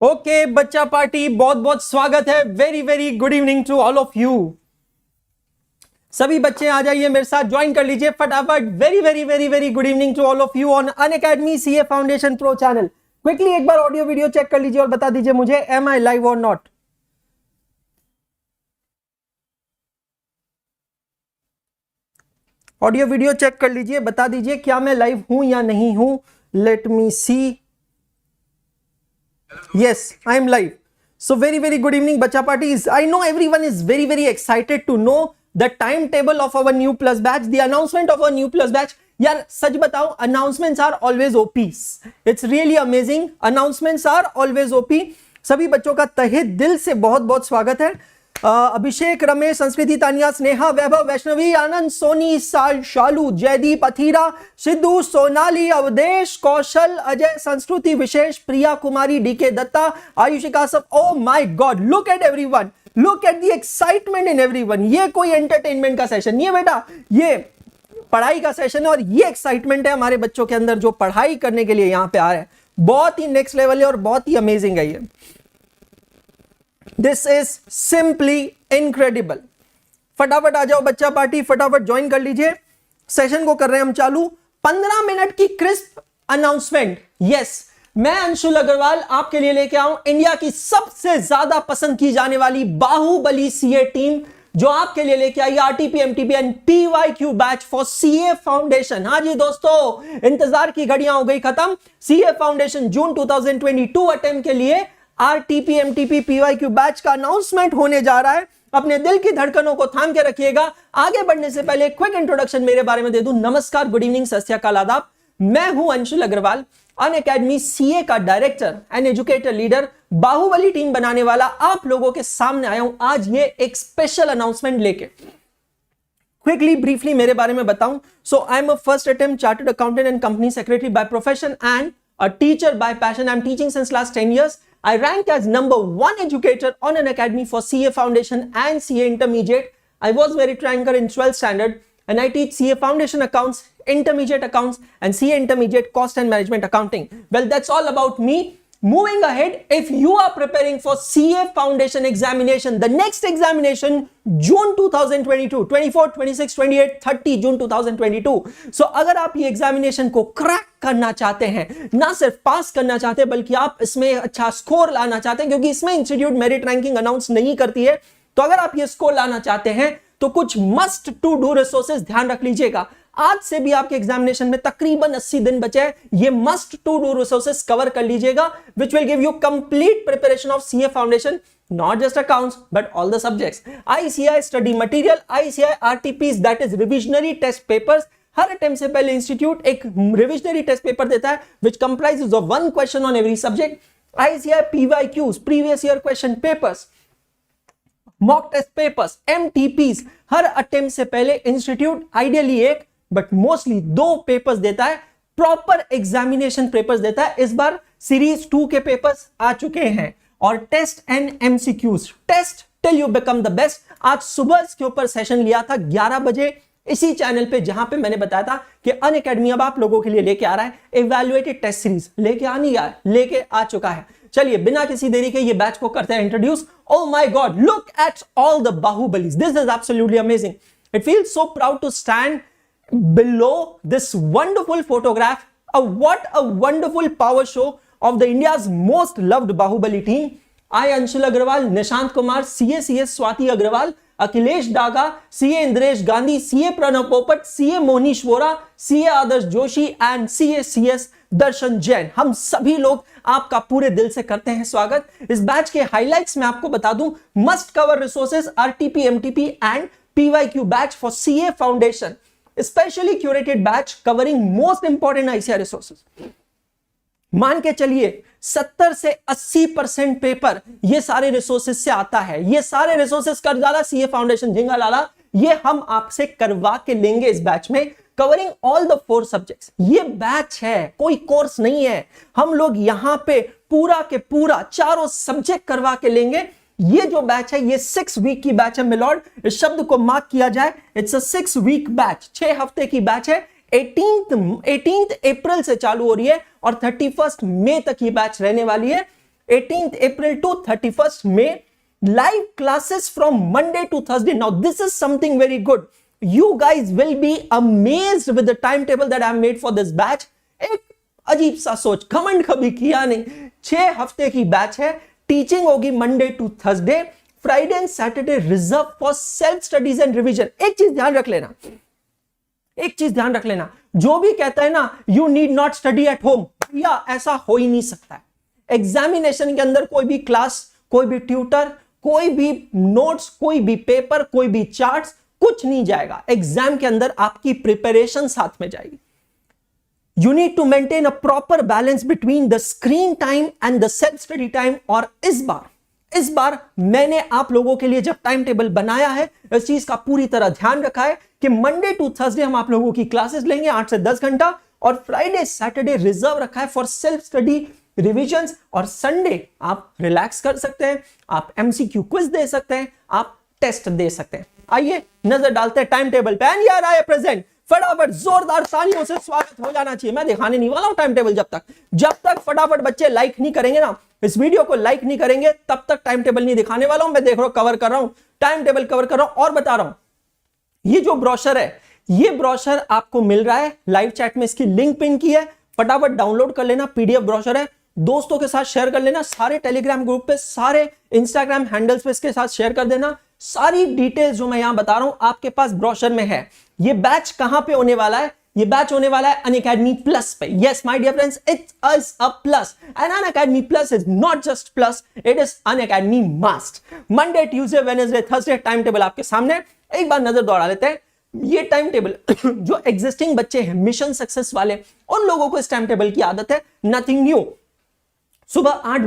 Okay बच्चा party, बहुत बहुत स्वागत है। Very very good evening to all of you. सभी बच्चे आ जाइए, मेरे साथ ज्वाइन कर लीजिए फटाफट। Very very very very good evening to all of you on Unacademy CA foundation pro channel. Quickly एक बार ऑडियो वीडियो चेक कर लीजिए और बता दीजिए मुझे, एम आई लाइव और नॉट। ऑडियो वीडियो चेक कर लीजिए, बता दीजिए क्या मैं लाइव हूं या नहीं हूं। Let me see. Yes, I am live. So very good evening, Bacha parties. I know everyone is very excited to know the timetable of our new plus batch, the announcement of our new plus batch. यार सच बताओ, announcements are always OPs. It's really amazing. Announcements are always OP. सभी बच्चों का तहे दिल से बहुत स्वागत है। अभिषेक, रमेश, संस्कृति, तानिया, स्नेहा, वैभव, वैष्णवी, आनंद, सोनी, शालू, जयदीप, अथीरा, सिद्धू, सोनाली, अवधेश, कौशल, अजय, संस्कृति, विशेष, प्रिया कुमारी, डीके दत्ता, आयुषिका, सब। Oh my God, look at everyone, look at the excitement in everyone. ये कोई एंटरटेनमेंट का सेशन नहीं है बेटा, ये पढ़ाई का सेशन है और ये एक्साइटमेंट है हमारे बच्चों के अंदर जो पढ़ाई करने के लिए यहाँ पे आ रहे हैं। बहुत ही नेक्स्ट लेवल है और बहुत ही अमेजिंग है ये। This is simply incredible. फटाफट आ जाओ बच्चा पार्टी, फटाफट ज्वाइन कर लीजिए। सेशन को कर रहे हैं हम चालू। 15 मिनट की क्रिस्प अनाउंसमेंट। यस, मैं अंशुल अग्रवाल आपके लिए लेके आऊं इंडिया की सबसे ज्यादा पसंद की जाने वाली बाहुबली सीए टीम, जो आपके लिए लेके आई RTP, MTP and PYQ batch for CA foundation. हाँ जी दोस्तों, इंतजार की घड़ियां हो गई खत्म। सीए फाउंडेशन जून 2022 अटेम्प्ट के लिए आरटीपी, एमटीपी, पीवाईक्यू बैच का अनाउंसमेंट होने जा रहा है। अपने दिल की धड़कनों को थाम के रखिएगा। आगे बढ़ने से पहले क्विक इंट्रोडक्शन मेरे बारे में दे दूं। नमस्कार, गुड इवनिंग, सत श्री अकाल, आदाब। मैं हूं अंशुल अग्रवाल, अनअकैडमी सीए का director and educator leader. Baahubali team बनाने वाला आप लोगों के सामने आया हूं आज ये एक स्पेशल अनाउंसमेंट लेके। क्विकली ब्रीफली मेरे बारे में बताऊं। So I am a first attempt chartered accountant and company secretary by profession and a teacher by passion. I'm teaching since last 10 years. I rank as #1 educator on an academy for CA Foundation and CA Intermediate. I was merit ranker in 12th standard and I teach CA Foundation accounts, Intermediate accounts and CA Intermediate cost and management accounting. Well, that's all about me. Moving ahead, if you are preparing for CA Foundation examination, the next examination June 2022, 24, 26, 28, 30 June 2022. So अगर आप ये examination को crack करना चाहते हैं, ना सिर्फ पास करना चाहते हैं बल्कि आप इसमें अच्छा स्कोर लाना चाहते हैं, क्योंकि इसमें इंस्टीट्यूट मेरिट रैंकिंग अनाउंस नहीं करती है, तो अगर आप ये स्कोर लाना चाहते हैं तो कुछ मस्ट टू डू रिसोर्सेज ध्यान रख लीजिएगा। आज से भी आपके एग्जामिनेशन में तकरीबन 80 दिन बचे हैं। ये must to do resources cover कर लीजिएगा, which will give you complete preparation of CA Foundation, not just accounts but all the subjects. ICI study material, ICI RTPs, that is revisionary test papers. Her attempt से पहले institute एक revisionary test paper देता है which comprises of 1 question on every subject. ICI PYQs, previous year question papers, mock test papers, MTPs, हर attempt से पहले institute ideally एक but mostly 2 papers देता है, प्रॉपर एग्जामिनेशन पेपर्स देता है। इस बार सीरीज 2 के पेपर्स आ चुके हैं और test and MCQs, test till you become the best. आज सुबह इसके ऊपर सेशन लिया था 11 बजे इसी चैनल पे, जहां पे मैंने बताया था कि अनअकैडमी अब आप लोगों के लिए लेके आ रहा है इवैल्यूएटेड टेस्ट सीरीज। लेके आ नहीं आया, लेके आ चुका है। चलिए बिना किसी देरी के ये बैच को करते हैं introduce. Oh my God, look at all the Bahubalis. This is absolutely amazing. It feels so proud to stand below this wonderful photograph. What a wonderful power show of the India's most loved Bahubali team. I, Anshul Agrawal, Nishant Kumar, CS Swati Agrawal, Akhilesh Daga, CA Indresh Gandhi, CA Pranav Popat, CA Monish Vora, CA Adarsh Joshi and CS Darshan Jain. हम सभी लोग आपका पूरे दिल से करते हैं स्वागत। इस बैच के हाइलाइट्स में आपको बता दूं, must cover resources RTP, MTP and PYQ batch for CA foundation, specially curated batch covering most important ICR resources. मान के चलिए 70 से 80% पेपर ये सारे रिसोर्सेज से आता है। ये सारे रिसोर्सेज कर डाला सीए फाउंडेशन झिंगा लाला, ये हम आपसे करवा के लेंगे इस बैच में, कवरिंग ऑल द 4 सब्जेक्ट्स। ये बैच है, कोई कोर्स नहीं है। हम लोग यहां पे पूरा के पूरा चारों सब्जेक्ट करवा के लेंगे। ये जो बैच है ये 6 वीक की बैच है मिलॉर्ड, इस शब्द को मार्क किया जाए। इट्स अ 6 वीक बैच, 6 हफ्ते की बैच है। 18th अप्रैल से चालू हो रही है और 31 मई तक ये बैच रहने वाली है। 18th April to 31st May. Live classes from Monday to Thursday. Now this is something very good. You guys will be amazed with the timetable that I have made for this batch. एक अजीब सा सोच, comment कभी किया नहीं, 6 हफ्ते की batch है, टीचिंग होगी Monday to Thursday, Friday and Saturday reserve for self studies and revision. एक चीज ध्यान रख लेना, एक चीज ध्यान रख लेना, जो भी कहता है ना you need not study at home, भैया ऐसा हो ही नहीं सकता है। एग्जामिनेशन के अंदर कोई भी क्लास, कोई भी ट्यूटर, कोई भी नोट्स, कोई भी पेपर, कोई भी चार्ट्स, कुछ नहीं जाएगा। एग्जाम के अंदर आपकी प्रिपरेशन साथ में जाएगी। You need to maintain a proper balance between the screen time and the self study time। और इस बार मैंने आप लोगों के लिए जब टाइम टेबल बनाया है, इस चीज का पूरी तरह ध्यान रखा है कि मंडे टू थर्सडे हम आप लोगों की क्लासेस लेंगे 8 से 10 घंटा, और फ्राइडे सैटरडे रिजर्व रखा है फॉर सेल्फ स्टडी रिविजन्स, और संडे आप रिलैक्स कर सकते हैं, आप एमसीक्यू क्विज दे सकते हैं, आप टेस्ट दे सकते हैं। आइए नजर डालते हैं टाइम टेबल पे। एंड यार आए प्रेजेंट, फटाफट जोरदार तालियों से स्वागत हो जाना चाहिए। मैं दिखाने नहीं वाला हूं टाइम टेबल, जब तक फटाफट बच्चे लाइक नहीं करेंगे ना, इस वीडियो को लाइक नहीं करेंगे, तब तक टाइम टेबल नहीं दिखाने वाला हूं। मैं देख रहा हूं, कवर कर रहा हूं, टाइम टेबल कवर कर रहा हूं, और बता रहा हूं ये जो ब्रोशर है, ये ब्रोशर आपको मिल रहा है लाइव चैट में, इसकी लिंक पिन की है, फटाफट डाउनलोड कर लेना। पीडीएफ ब्रोशर है, दोस्तों के साथ शेयर कर लेना, सारे टेलीग्राम ग्रुप पे, सारे इंस्टाग्राम हैंडल्स पे इसके साथ शेयर कर देना। सारी डिटेल्स जो मैं यहां बता रहा हूं आपके पास ब्रोशर में है। ये बैच कहां पे होने वाला है? ये बैच होने वाला है अनअकैडमी प्लस पे। Yes my dear friends, it's is a plus, and Unacademy plus is not just plus, it is Unacademy must. Monday, Tuesday, Wednesday, Thursday time table आपके सामने। एक बार नजर दौड़ा लेते हैं। ये टाइम टेबल जो एग्जिस्टिंग बच्चे हैं, मिशन सक्सेस वाले, उन लोगों को इस टाइम टेबल की आदत है, नथिंग न्यू। सुबह 8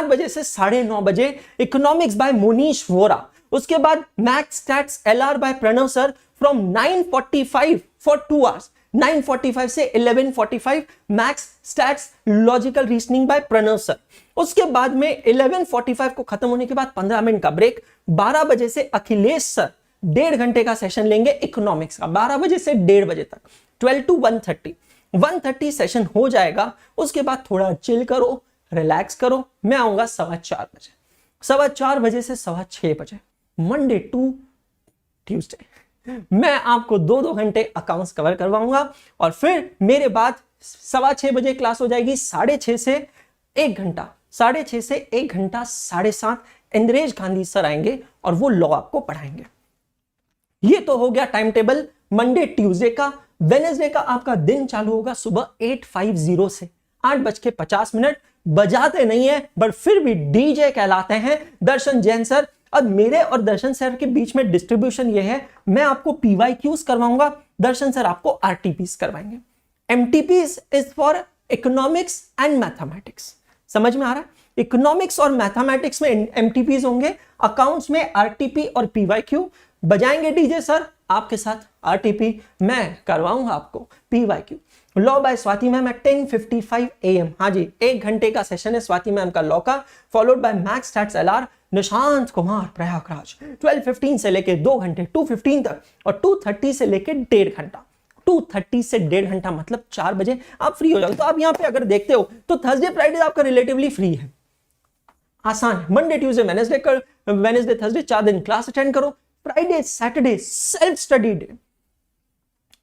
बजे से 9:30 बजे इकोनॉमिक्स बाय मोनीश वोरा, उसके बाद maths stats LR by Pranav sir from 9:45 for 2 hours, 9:45 से 11:45 maths stats logical reasoning by Pranav sir. उसके बाद में 11:45 को खत्म होने के बाद 15 मिनट का ब्रेक, 12 बजे से अखिलेश सर 1.5 घंटे का सेशन लेंगे इकोनॉमिक्स का, 12 बजे से 1:30 बजे तक, 12 to 1:30 सेशन हो जाएगा। उसके बाद थोड़ा चिल करो, रिलैक्स करो, मैं आऊंगा 4:15 बजे, 4:15 बजे से 6:15 बजे, मंडे टू ट्यूसडे मैं आपको 2-2 घंटे अकाउंट्स कवर करवाऊंगा, और फिर मेरे बाद 6:15 बजे क्लास हो जाएगी, 6:30 से 1 घंटा, 6:30 से 1 घंटा 7:30 इंद्रेश गांधी सर आएंगे और वो लॉ आपको पढ़ाएंगे। ये तो हो गया टाइम टेबल मंडे ट्यूसडे का। वेडनेसडे का आपका दिन चालू होगा सुबह 8:50 से 8:50। बजाते नहीं है बट फिर भी डीजे कहलाते हैं दर्शन जैन सर। अब मेरे और दर्शन सर के बीच में डिस्ट्रीब्यूशन ये है, मैं आपको पीवाईक्यूज करवाऊंगा, दर्शन सर आपको आरटीपीस करवाएंगे। MTPs is for economics and mathematics, समझ में आ रहा है? इकोनॉमिक्स और मैथमेटिक्स में एमटीपीस होंगे, अकाउंट्स में आरटीपी और पीवाईक्यू। बजाएंगे डीजे सर आपके साथ आरटीपी, मैं करवाऊंगा आपको PYQ. Law by Swati ma'am at 10:55 AM। हाँ जी, 1 घंटे का सेशन है स्वाति मैम का लॉ का, followed by maths stats LR Nishant Kumar Prayagraj, 12:15 से लेके 2 घंटे 2:15 तक, और 2:30 से लेके 1.5 घंटा, 2:30 से 1.5 घंटा मतलब 4 बजे आप फ्री हो जाओगे। तो आप यहाँ पे अगर देखते हो तो थर्सडे फ्राइडे आपका रिलेटिवली फ्री है, आसान है। मंडे ट्यूसडे वेडनेसडे थर्सडे 4 दिन क्लास अटेंड करो। Friday Saturday self study day,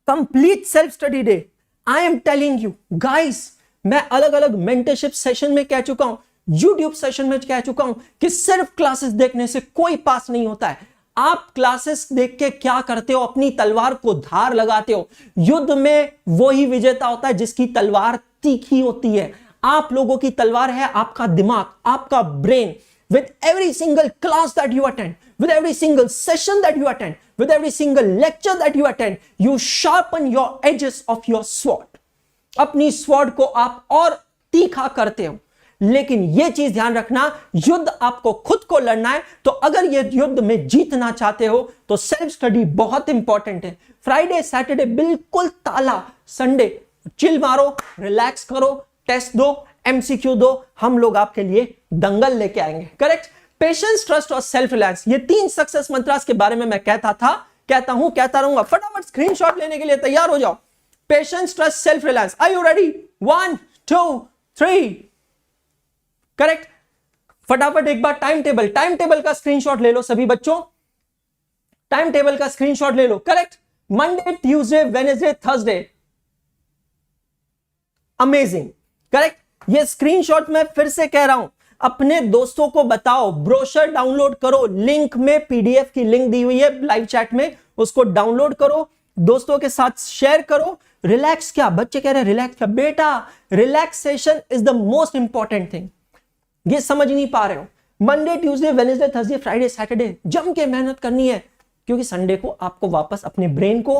complete self study day. I am telling you guys, मैं अलग अलग मेंटरशिप सेशन में कह चुका हूं, यूट्यूब सेशन में कह चुका हूं कि सिर्फ क्लासेस देखने से कोई पास नहीं होता है। आप क्लासेस देख के क्या करते हो? अपनी तलवार को धार लगाते हो। युद्ध में वही विजेता होता है जिसकी तलवार तीखी होती है। आप लोगों की तलवार है आपका दिमाग, आपका brain. With every single class that you attend, with every single session that you attend, with every single lecture that you attend, you sharpen your edges of your sword. अपनी स्वॉर्ड को आप और तीखा करते हो। लेकिन यह चीज ध्यान रखना, युद्ध आपको खुद को लड़ना है। तो अगर ये युद्ध में जीतना चाहते हो तो सेल्फ स्टडी बहुत इंपॉर्टेंट है। फ्राइडे सैटरडे बिल्कुल ताला, संडे चिल मारो, रिलैक्स करो, टेस्ट दो, एमसीक्यू दो, हम लोग आपके लिए दंगल लेके आएंगे। करेक्ट? पेशेंस, ट्रस्ट और सेल्फ रिलायंस, ये 3 सक्सेस मंत्रास के बारे में मैं कहता था, कहता हूं, कहता रहूंगा। फटाफट स्क्रीनशॉट लेने के लिए तैयार हो जाओ। Patience, trust, self reliance. Are you ready? 1 2 3। Correct? फटाफट एक बार टाइम टेबल का स्क्रीनशॉट ले लो सभी बच्चों, टाइम टेबल का स्क्रीनशॉट ले लो। Correct, Monday Tuesday Wednesday Thursday, amazing. Correct, ये स्क्रीनशॉट मैं फिर से कह रहा हूं, अपने दोस्तों को बताओ, ब्रोशर डाउनलोड करो, लिंक में पीडीएफ की लिंक दी हुई है लाइव चैट में, उसको डाउनलोड करो, दोस्तों के साथ शेयर करो। रिलैक्स क्या, बच्चे कह रहे हैं रिलैक्स क्या, बेटा relaxation is the most important thing. ये समझ नहीं पा रहे हो, Monday Tuesday Wednesday Thursday Friday Saturday जम के मेहनत करनी है, क्योंकि संडे को आपको वापस अपने ब्रेन को,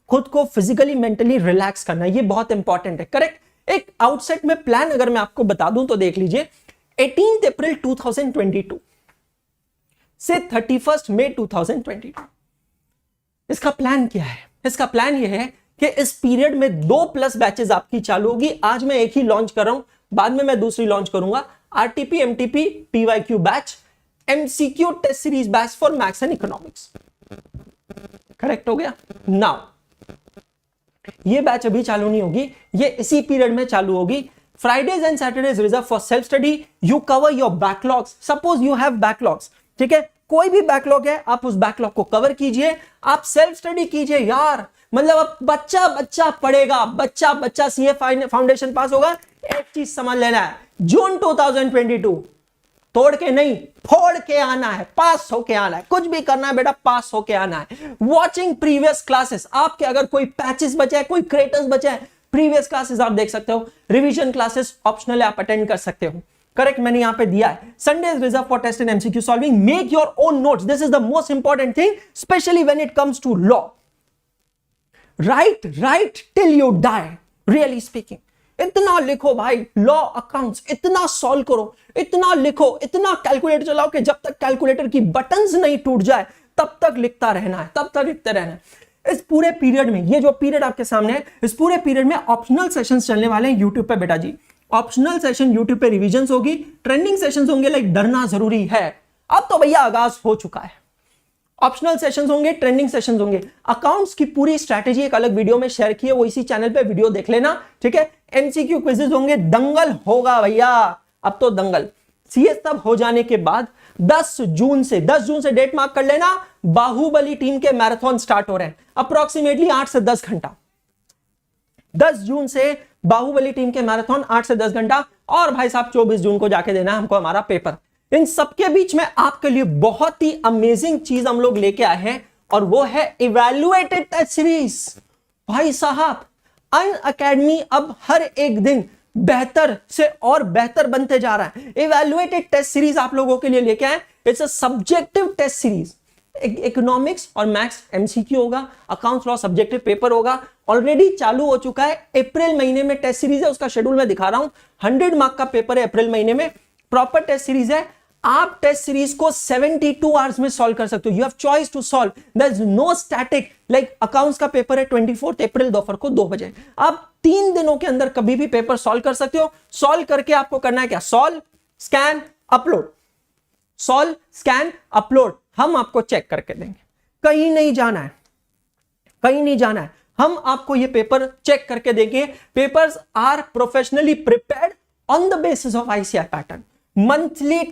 खुद को फिजिकली मेंटली रिलैक्स करना है, ये बहुत इंपॉर्टेंट है। करेक्ट, एक आउटसेट में प्लान अगर मैं आपको बता दूं तो देख लीजिए, 18 अप्रैल 2022 से 31 मई 2022, इसका प्लान क्या है? इसका प्लान यह है कि इस पीरियड में 2+ बैचेस आपकी चालू होगी। आज मैं एक ही लॉन्च कर रहा हूं, बाद में मैं दूसरी लॉन्च करूंगा, RTP MTP PYQ batch, MCQ test series batch for maths and economics. Correct हो गया। नाउ ये बैच अभी चालू नहीं होगी, ये इसी पीरियड में चालू होगी। Fridays and Saturdays reserve for self study, you cover your backlogs. Suppose you have backlogs, ठीक है, कोई भी बैकलॉग है आप उस बैकलॉग को कवर कीजिए, आप सेल्फ स्टडी कीजिए यार। मतलब अब बच्चा पढ़ेगा, बच्चा सीए फाउंडेशन पास होगा। एक चीज समझ लेना है, जून 2022 तोड़ के नहीं फोड़ के आना है, पास होके आना है, कुछ भी करना है बेटा, पास होके आना है। वॉचिंग प्रीवियस क्लासेस, आपके अगर कोई पैचेस बचे हैं, कोई क्रेटर्स बचे हैं, प्रीवियस क्लासेस आप देख सकते हो। रिवीजन क्लासेस ऑप्शनल है, आप अटेंड कर सकते हो। करेक्ट, मैंने यहां पे दिया है। Sunday is reserve for test and MCQ solving, make your own notes, this is the most important thing, specially when it comes to law. Right till you die, really speaking. इतना लिखो भाई, law accounts इतना solve करो, इतना लिखो, इतना calculator चलाओ कि जब तक कैलकुलेटर की बटन्स नहीं टूट जाए तब तक लिखता रहना है, तब तक लिखते रहना है। इस पूरे पीरियड में, ये जो पीरियड आपके सामने है, इस पूरे पीरियड में ऑप्शनल सेशंस चलने वाले हैं यूट्यूब पे बेटा जी। ऑप्शनल सेशन यूट्यूब पे रिवीजन होगी, ट्रेंडिंग सेशंस होंगे, लाइक डरना जरूरी है। अब तो भैया आगाज हो चुका है। ऑप्शनल सेशंस होंगे, ट्रेंडिंग सेशंस होंगे। अकाउंट्स की पूरी स्ट्रैटेजी एक अलग वीडियो में शेयर की है, वो इसी चैनल पे वीडियो देख लेना, ठीक है। एमसीक्यू क्विजेस होंगे, दंगल होगा भैया, अब तो दंगल। सीए तब हो जाने के बाद 10 जून से डेट मार्क कर लेना, बाहुबली टीम के मैराथन स्टार्ट हो रहे हैं, अप्रोक्सीमेटली 8 से 10 घंटा। 10 जून से बाहुबली टीम के मैराथन 8 से 10 घंटा, और भाई साहब 24 जून को जाके देना हमको हमारा पेपर। इन सबके बीच में आपके लिए बहुत ही अमेजिंग चीज हम लोग लेके आए हैं, और वो है इवैल्यूएटेड टेस्ट सीरीज। भाई साहब अनअकैडमी अब हर एक दिन बेहतर से और बेहतर बनते जा रहा है। इवैल्यूएटेड टेस्ट सीरीज आप लोगों के लिए लेके आए, it's a subjective test series. Economics और मैथ्स एमसीक्यू होगा, अकाउंट्स लॉ सब्जेक्टिव पेपर होगा, ऑलरेडी चालू हो चुका है। अप्रैल महीने में टेस्ट सीरीज है, उसका शेड्यूल मैं दिखा रहा हूं। 100 मार्क का पेपर है अप्रैल महीने में, प्रॉपर टेस्ट सीरीज है। आप टेस्ट सीरीज को 72 आवर्स में सॉल्व कर सकते हो। You have choice to solve, there is no static. Like accounts का पेपर है 24 अप्रैल दोपहर को 2 बजे, आप 3 दिनों के अंदर कभी भी पेपर सॉल्व कर सकते हो। सॉल्व करके आपको करना है क्या, solve scan upload, solve scan upload, हम आपको चेक करके देंगे। कहीं नहीं जाना है, कहीं नहीं जाना है, हम आपको ये पेपर चेक करके देंगे। Papers are professionally prepared on the basis of ICI pattern. Monthly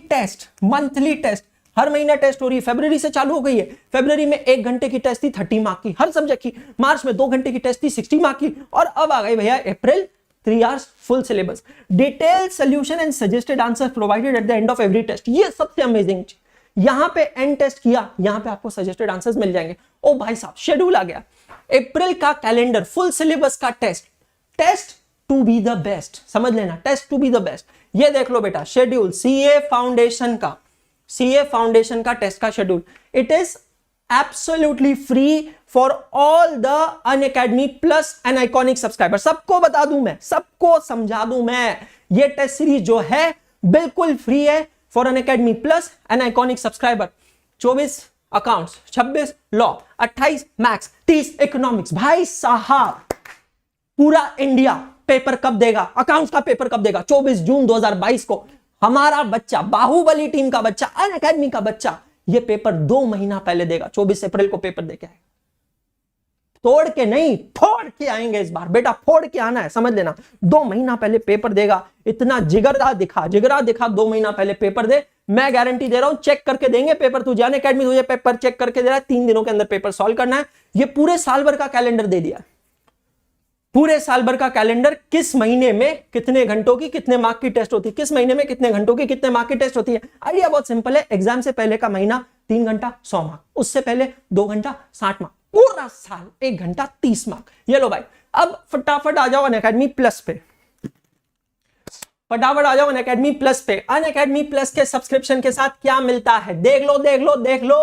test, हर महीना टेस्ट हो रही है। फरवरी से चालू हो गई है। फरवरी में 1 घंटे की टेस्ट थी 30 मार्क की हर सब्जेक्ट की। मार्च में 2 घंटे की टेस्ट थी 60 मार्क की, और अब आ गई भैया April 3 hours full syllabus, detail solution and suggested answer provided at the end of every test. ये सबसे अमेजिंग चीज, यहां पे एंड टेस्ट किया, यहां पे आपको सजेस्टेड आंसर्स मिल जाएंगे। ओ भाई साहब शेड्यूल आ गया, अप्रैल का कैलेंडर, फुल सिलेबस का test to be the best, समझ लेना, test to be the best. ये देख लो बेटा शेड्यूल, सीए फाउंडेशन का टेस्ट का schedule, it is absolutely free for all the Unacademy plus an iconic subscriber. सबको बता दूं मैं, सबको समझा दूं मैं, ये टेस्ट सीरीज जो है बिल्कुल फ्री है for Unacademy plus an iconic subscriber. 24 accounts, 26 law, 28 maths, 30 economics. भाई साहब पूरा इंडिया पेपर कब देगा, अकाउंट्स का पेपर कब देगा, 24 जून 2022 को। हमारा बच्चा, बाहुबली टीम का बच्चा, अनअकैडमी का बच्चा, ये पेपर 2 महीना पहले देगा, 24 अप्रैल को पेपर देके आएगा। तोड़ के नहीं, फोड़ के आएंगे इस बार बेटा, फोड़ के आना है, समझ लेना। 2 महीना पहले पेपर देगा, इतना जिगरा दिखा 2 महीना पहले पेपर दे, मैं गारंटी दे रहा हूं चेक करके देंगे पेपर। तू जान अकेडमी तुझे पेपर चेक करके दे रहा है, 3 दिनों के अंदर पेपर सॉल्व करना है। ये पूरे साल भर का कैलेंडर दे दिया, पूरे साल भर का कैलेंडर, किस महीने में कितने घंटों की कितने मार्क की टेस्ट होती है, किस महीने में कितने घंटों की कितने मार्क की टेस्ट होती है। आइडिया बहुत सिंपल है, एग्जाम से पहले का महीना 3 घंटा 100 मार्क, उससे पहले 2 घंटा 60 मार्क, पूरा साल 1 घंटा 30 मार्क। ये लो भाई, अब फटाफट आ जाओ अनअकैडमी प्लस पे, फटाफट आ जाओ अनअकैडमी प्लस पे। अनअकैडमी प्लस के सब्सक्रिप्शन के साथ क्या मिलता है, देख लो देख लो देख लो,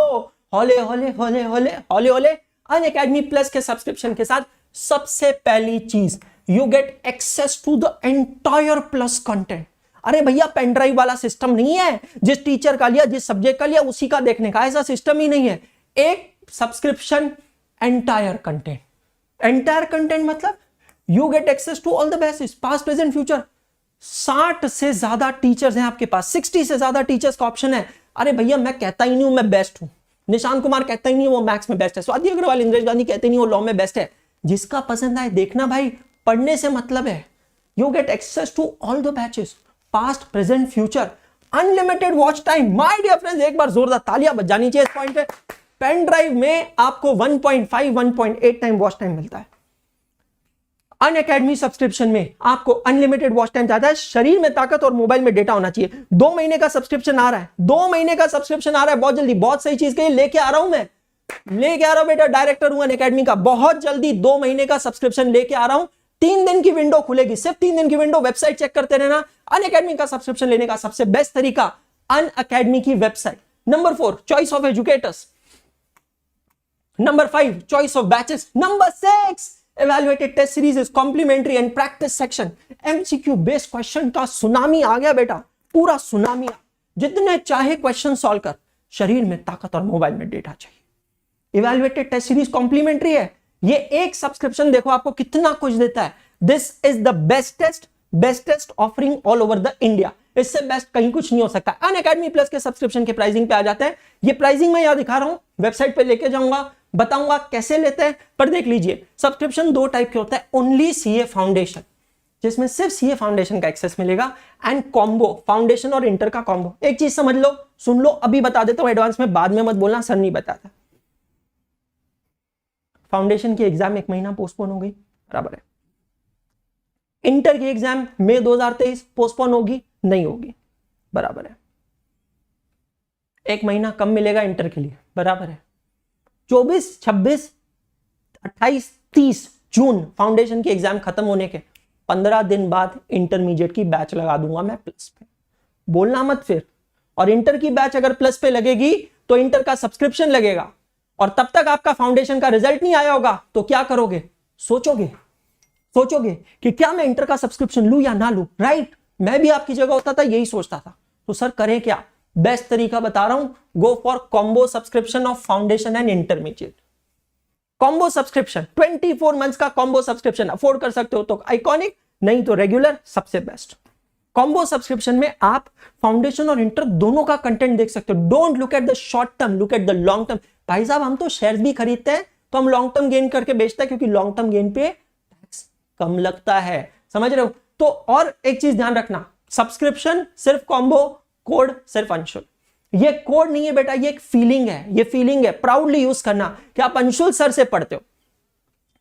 होले होले होले होले होले होले। अनअकैडमी प्लस के सब्सक्रिप्शन के साथ सबसे पहली चीज, you get access to the entire plus content. अरे भैया पेन ड्राइव वाला सिस्टम नहीं है, जिस टीचर का लिया जिस सब्जेक्ट का लिया उसी का देखने का, ऐसा सिस्टम ही नहीं है। एक subscription entire content, entire content मतलब you get access to all the basis, past present future. 60 से ज्यादा टीचर्स हैं आपके पास, 60 से ज्यादा टीचर्स का ऑप्शन है। अरे भैया मैं कहता ही नहीं हूं मैं बेस्ट हूं, निशांत कुमार कहता ही नहीं वो मैथ्स में बेस्ट है, स्वाति अग्रवाल इंद्रेश गांधी कहते नहीं वो लॉ में बेस्ट है। जिसका पसंद आए देखना भाई, पढ़ने से मतलब है। You get access to all the batches, past present future, unlimited watch time. My dear friends, एक बार जोरदार तालियां बज जानी चाहिए इस पॉइंट पे। पेन ड्राइव में आपको 1.5 1.8 टाइम वॉच टाइम मिलता है, अनअकैडमी सब्सक्रिप्शन में आपको अनलिमिटेड वॉच टाइम जाता है। शरीर में ताकत और मोबाइल में डेटा होना चाहिए। 2 महीने का सब्सक्रिप्शन आ रहा है, 2 महीने का सब्सक्रिप्शन आ रहा है बहुत जल्दी, बहुत सही चीज के लिए लेके आ रहा हूं मैं, लेके आ रहा हूं बेटा, डायरेक्टर हूं अनअकैडमी का, बहुत जल्दी 2 महीने का सब्सक्रिप्शन लेके आ रहा हूं। 3 दिन की विंडो खुलेगी, सिर्फ 3 दिन की विंडो, वेबसाइट चेक करते रहना। अनअकैडमी का सब्सक्रिप्शन लेने का सबसे बेस्ट तरीका अनअकैडमी की website. Number 4 choice of educators, number 5 choice of batches, number 6 evaluated test series is complimentary and practice section। MCQ based question का सुनामी आ गया बेटा, पूरा सुनामी। जितने चाहे क्वेश्चन सॉल्व कर, शरीर में ताकत और मोबाइल में डेटा चाहिए। इवेल्युएटेड टेस्ट सीरीज कॉम्प्लीमेंट्री है, ये एक सब्सक्रिप्शन देखो आपको कितना कुछ देता है। This is the bestest offering all over the India, इससे बेस्ट कहीं कुछ नहीं हो सकता। अनअकैडमी प्लस के सब्सक्रिप्शन के प्राइसिंग पे आ जाते हैं। ये प्राइसिंग मैं यहां दिखा रहा हूं, वेबसाइट पे लेके जाऊंगा, बताऊंगा कैसे लेते हैं, पर देख लीजिए। सब्सक्रिप्शन 2 टाइप के होता है, ओनली सीए फाउंडेशन जिसमें सिर्फ सीए फाउंडेशन का एक्सेस मिलेगा, एंड कॉम्बो फाउंडेशन और इंटर का कॉम्बो। एक चीज समझ लो, सुन लो, अभी बता देता हूं एडवांस में, बाद में मत बोलना सर नहीं बताता। फाउंडेशन की एग्जाम 1 महीना पोस्टपोन हो गई, बराबर है। इंटर की एग्जाम मई 2023 पोस्टपोन होगी, नहीं होगी, बराबर है। 1 महीना कम मिलेगा इंटर के लिए, बराबर है। 24, 26, 28, 30 जून फाउंडेशन की एग्जाम खत्म होने के 15 दिन बाद इंटरमीडिएट की बैच लगा दूंगा मैं प्लस पे, बोलना मत फिर। और इंटर की बैच अगर प्लस पे लगेगी तो इंटर का सब्सक्रिप्शन लगेगा, और तब तक आपका फाउंडेशन का रिजल्ट नहीं आया होगा, तो क्या करोगे? सोचोगे कि क्या मैं इंटर का सब्सक्रिप्शन लूं या ना लूं, राइट? मैं भी आपकी जगह होता था, यही सोचता था। तो सर करें क्या? बेस्ट तरीका बता रहा हूं, go for combo subscription of foundation and intermediate. Combo subscription 24 months का कॉम्बो सब्सक्रिप्शन अफोर्ड कर सकते हो तो आइकॉनिक, नहीं तो रेगुलर, सबसे बेस्ट। कॉम्बो सब्सक्रिप्शन में आप फाउंडेशन और इंटर दोनों का कंटेंट देख सकते हो। Don't look at the short term, look at the long term. भाई साहब हम तो शेयर्स भी खरीदते हैं तो हम लॉन्ग टर्म गेन करके बेचते हैं, क्योंकि लॉन्ग टर्म गेन पे टैक्स कम लगता है, समझ रहे हो? तो और एक चीज ध्यान रखना, सब्सक्रिप्शन सिर्फ कॉम्बो, कोड सिर्फ अंशुल। ये कोड नहीं है बेटा, ये एक फीलिंग है, ये फीलिंग है, प्राउडली यूज करना कि आप अंशुल सर से पढ़ते हो,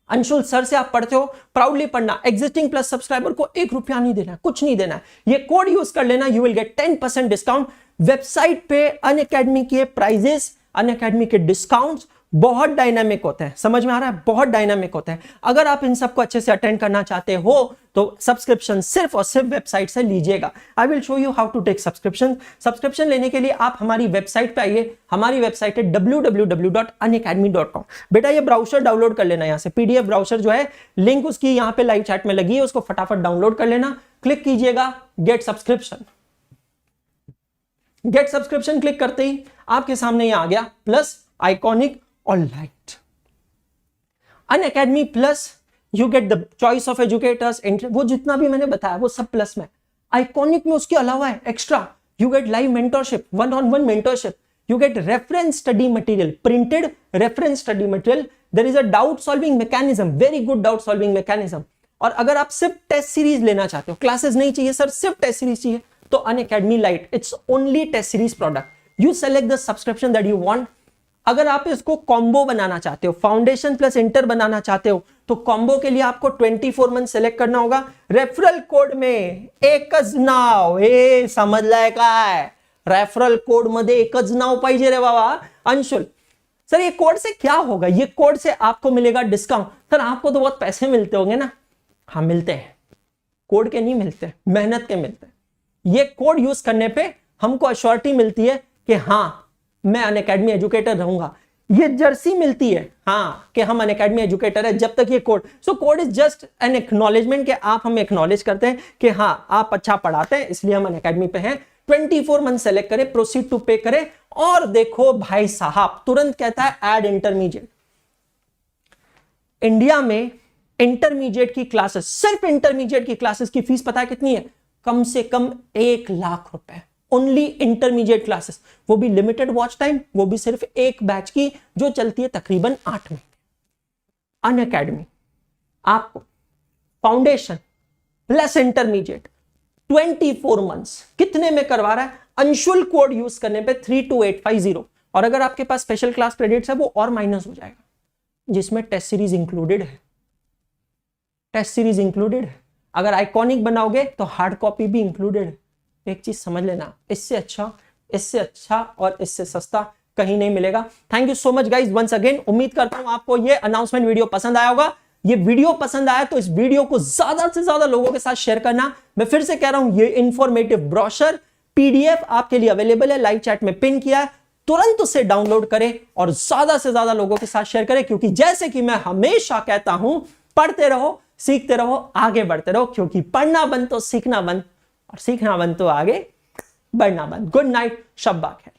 अंशुल सर से आप पढ़ते हो, प्राउडली पढ़ना। एग्जिस्टिंग प्लस सब्सक्राइबर को 1 रुपया नहीं देना, कुछ नहीं देना है। ये कोड यूज कर लेना, you will get 10% discount. Website पे अनअकैडमी के प्राइजेस, अनअकैडमी के डिस्काउंट्स बहुत डायनामिक होते हैं, समझ में आ रहा है? बहुत डायनामिक होते हैं। अगर आप इन सबको अच्छे से अटेंड करना चाहते हो तो सब्सक्रिप्शन सिर्फ और सिर्फ वेबसाइट से लीजिएगा। I will show you how to take subscription. Subscription लेने के लिए आप हमारी वेबसाइट पे आइए, हमारी वेबसाइट है www.unacademy.com। बेटा ये ब्राउजर डाउनलोड कर लेना, यहाँ से PDF ब्राउजर जो है, लिंक उसकी यहाँ पे लाइव चैट में लगी है, उसको फटाफट डाउनलोड कर लेना। क्लिक कीजिएगा get subscription. Get subscription click करते ही आपके सामने ये आ गया प्लस, आइकॉनिक और light. Unacademy plus you get the choice of educators, वो जितना भी मैंने बताया वो सब प्लस में। आइकॉनिक में उसके अलावा है extra, you get live mentorship, 1-on-1 mentorship, you get reference study material, printed reference study material. There is a doubt solving mechanism, very good doubt solving mechanism. और अगर आप सिर्फ टेस्ट सीरीज लेना चाहते हो, क्लासेस नहीं चाहिए सर, सिर्फ टेस्ट सीरीज चाहिए, तो Unacademy lite, it's only test series product. You select the subscription that you want. अगर आप इसको कॉम्बो बनाना चाहते हो, फाउंडेशन प्लस इंटर बनाना चाहते हो, तो कॉम्बो के लिए आपको 24 मंथ सेलेक्ट करना होगा. रेफरल कोड में एकच नाव, हे समजलाय काय, रेफरल कोड मध्ये एकच नाव पाहिजे रे बाबा. अंशुल सर ये कोड से क्या होगा? ये कोड से आपको मिलेगा डिस्काउंट. सर आपको तो बहुत पैसे मिलते होंगे ना. हाँ मिलते हैं, कोड के नहीं मिलते, मेहनत के मिलते हैं. ये कोड यूज करने पे हमको अश्योरिटी मिलती है कि हाँ मैं अनअकैडमी एजुकेटर रहूंगा. ये जर्सी मिलती है हाँ कि हम अनअकैडमी एजुकेटर है जब तक ये code. So code is just an acknowledgement कि आप हमें एक्नॉलेज करते हैं कि हाँ आप अच्छा पढ़ाते हैं, इसलिए हम अनअकैडमी पे हैं. 24 मंथ सेलेक्ट करें, प्रोसीड टू पे करें, और देखो भाई साहब तुरंत कहता है ऐड इंटरमीडिएट. इंडिया में इंटरमीडिएट की क्लासेस, सिर्फ इंटरमीडिएट की क्लासेस की फीस पता है कितनी है? कम से कम 1 लाख रुपए. ओनली इंटरमीडिएट क्लासेस, वो भी लिमिटेड वॉच टाइम, वो भी सिर्फ एक बैच की जो चलती है तकरीबन 8 महीने. अनअकैडमी आपको फाउंडेशन प्लस इंटरमीडिएट 24 मंथ्स कितने में करवा रहा है? अंशुल कोड यूज करने पे 32850. और अगर आपके पास स्पेशल क्लास क्रेडिट्स है वो और माइनस हो जाएगा, जिसमें टेस्ट सीरीज इंक्लूडेड है. टेस्ट सीरीज इंक्लूडेड है. अगर आइकॉनिक बनाओगे तो हार्ड कॉपी भी इंक्लूडेड है. एक चीज समझ लेना, इससे अच्छा और इससे सस्ता कहीं नहीं मिलेगा. Thank you so much guys once again. उम्मीद करता हूं आपको ये अनाउंसमेंट वीडियो पसंद आया होगा. ये वीडियो पसंद आया तो इस वीडियो को ज्यादा से ज्यादा लोगों के साथ शेयर करना. मैं फिर से कह रहा हूं ये इंफॉर्मेटिव ब्रोशर पीडीएफ आपके लिए अवेलेबल है, लाइव चैट में पिन किया है. तुरंत उसे डाउनलोड करें और ज्यादा से ज्यादा लोगों के साथ शेयर करें, क्योंकि जैसे कि मैं हमेशा कहता हूं पढ़ते रहो, सीखते रहो, आगे बढ़ते रहो, क्योंकि पढ़ना बंद तो सीखना बंद, और सीखना बंद तो आगे बढ़ना बंद. गुड नाइट, शब्बा खैर.